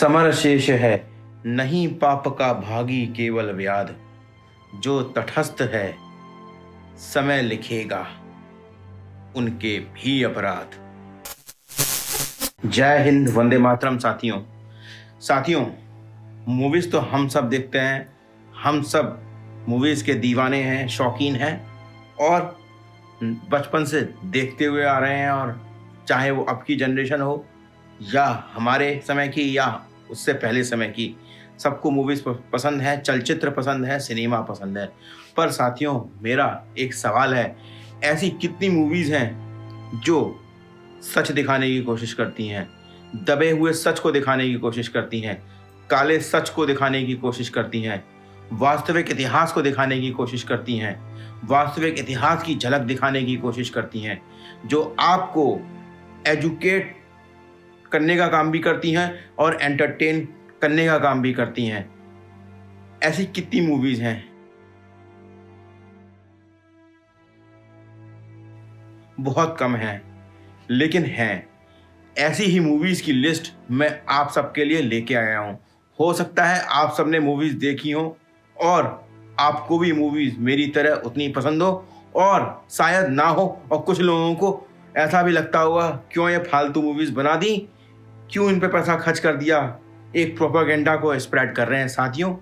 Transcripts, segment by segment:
Summer शेष है, नहीं पाप का भागी केवल व्याध। जो तटस्थ है, समय लिखेगा उनके भी अपराध। जय हिंद, वंदे मातरम। साथियों, मूवीज तो हम सब देखते हैं। हम सब मूवीज के दीवाने हैं, शौकीन हैं और बचपन से देखते हुए आ रहे हैं। और चाहे वो अब की जनरेशन हो या हमारे समय की या उससे पहले समय की, सबको मूवीज पसंद है, चलचित्र पसंद है, सिनेमा पसंद है। पर साथियों, मेरा एक सवाल है, ऐसी कितनी मूवीज हैं जो सच दिखाने की कोशिश करती हैं, दबे हुए सच को दिखाने की कोशिश करती हैं, काले सच को दिखाने की कोशिश करती हैं, वास्तविक इतिहास को दिखाने की कोशिश करती हैं, वास्तविक इतिहास की झलक दिखाने की कोशिश करती हैं, जो आपको एजुकेट करने का काम भी करती हैं और एंटरटेन करने का काम भी करती हैं। ऐसी कितनी मूवीज हैं? बहुत कम हैं, लेकिन हैं। ऐसी ही मूवीज की लिस्ट मैं आप सबके लिए लेके आया हूं। हो सकता है आप सबने मूवीज देखी हो और आपको भी मूवीज मेरी तरह उतनी पसंद हो, और शायद ना हो, और कुछ लोगों को ऐसा भी लगता होगा, क्यों ये फालतू मूवीज बना दी, क्यों इन पे पैसा खर्च कर दिया, एक प्रोपेगेंडा को स्प्रेड कर रहे हैं। साथियों,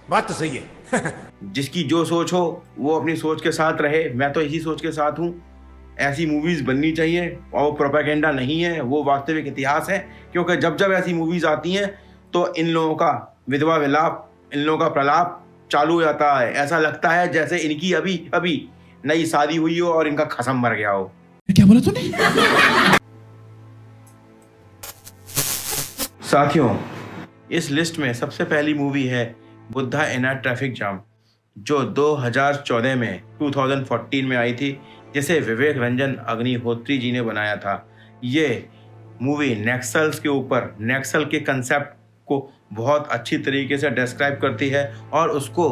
बात तो सही है। जिसकी जो सोच हो वो अपनी सोच के साथ रहे। मैं तो इसी सोच के साथ हूँ। ऐसी मूवीज बननी चाहिए, और वो प्रोपेगेंडा नहीं है, वो वास्तविक इतिहास है। क्योंकि जब जब ऐसी मूवीज आती हैं तो इन लोगों का विधवा विलाप, इन लोगों का प्रलाप चालू हो जाता है। ऐसा लगता है जैसे इनकी अभी अभी नई शादी हुई हो और इनका खसम मर गया हो। क्या बोला तूने? साथियों, इस लिस्ट में सबसे पहली मूवी है बुद्धा इन अ ट्रैफिक जाम, जो 2014 में 2014 में आई थी, जिसे विवेक रंजन अग्निहोत्री जी ने बनाया था। ये मूवी नक्सल्स के ऊपर, नक्सल के कंसेप्ट को बहुत अच्छी तरीके से डिस्क्राइब करती है और उसको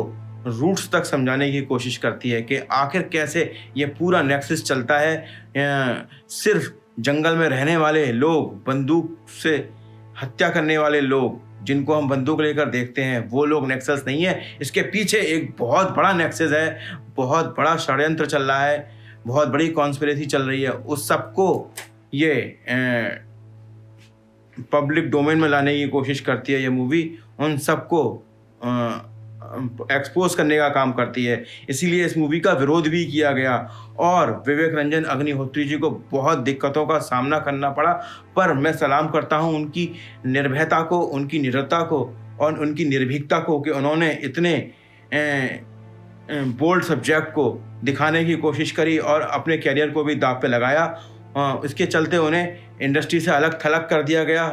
रूट्स तक समझाने की कोशिश करती है कि आखिर कैसे ये पूरा नेक्सस चलता है। सिर्फ जंगल में रहने वाले लोग, बंदूक से हत्या करने वाले लोग, जिनको हम बंदूक लेकर देखते हैं, वो लोग नेक्सस नहीं है। इसके पीछे एक बहुत बड़ा नेक्सस है, बहुत बड़ा षड्यंत्र चल रहा है, बहुत बड़ी कॉन्स्पिरेसी चल रही है। उस सबको ये पब्लिक डोमेन में लाने की कोशिश करती है ये मूवी, उन सबको एक्सपोज करने का काम करती है। इसीलिए इस मूवी का विरोध भी किया गया और विवेक रंजन अग्निहोत्री जी को बहुत दिक्कतों का सामना करना पड़ा। पर मैं सलाम करता हूं उनकी निर्भयता को, उनकी निडरता को और उनकी निर्भीकता को कि उन्होंने इतने बोल्ड सब्जेक्ट को दिखाने की कोशिश करी और अपने कैरियर को भी दांव पे लगाया। इसके चलते उन्हें इंडस्ट्री से अलग थलग कर दिया गया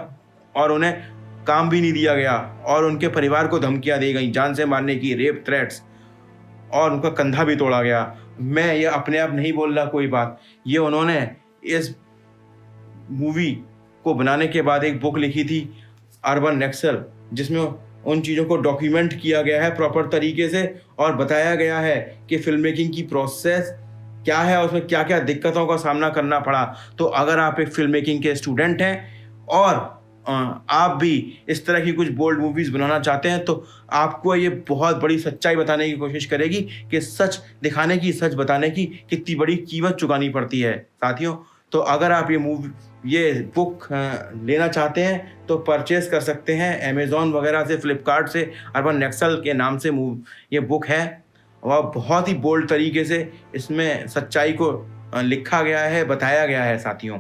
और उन्हें काम भी नहीं दिया गया और उनके परिवार को धमकियां दी गई, जान से मारने की, रेप थ्रेट्स, और उनका कंधा भी तोड़ा गया। मैं ये अपने आप नहीं बोल रहा कोई बात, ये उन्होंने इस मूवी को बनाने के बाद एक बुक लिखी थी, अर्बन नक्सल, जिसमें उन चीज़ों को डॉक्यूमेंट किया गया है प्रॉपर तरीके से और बताया गया है कि फिल्म मेकिंग की प्रोसेस क्या है, उसमें क्या क्या दिक्कतों का सामना करना पड़ा। तो अगर आप एक फिल्म मेकिंग के स्टूडेंट हैं और आप भी इस तरह की कुछ बोल्ड मूवीज़ बनाना चाहते हैं, तो आपको ये बहुत बड़ी सच्चाई बताने की कोशिश करेगी कि सच दिखाने की, सच बताने की कितनी बड़ी कीमत चुकानी पड़ती है। साथियों, तो अगर आप ये बुक लेना चाहते हैं तो परचेस कर सकते हैं अमेज़ॉन वगैरह से, फ्लिपकार्ट से। अर्बन नक्सल के नाम से ये बुक है और बहुत ही बोल्ड तरीके से इसमें सच्चाई को लिखा गया है, बताया गया है। साथियों,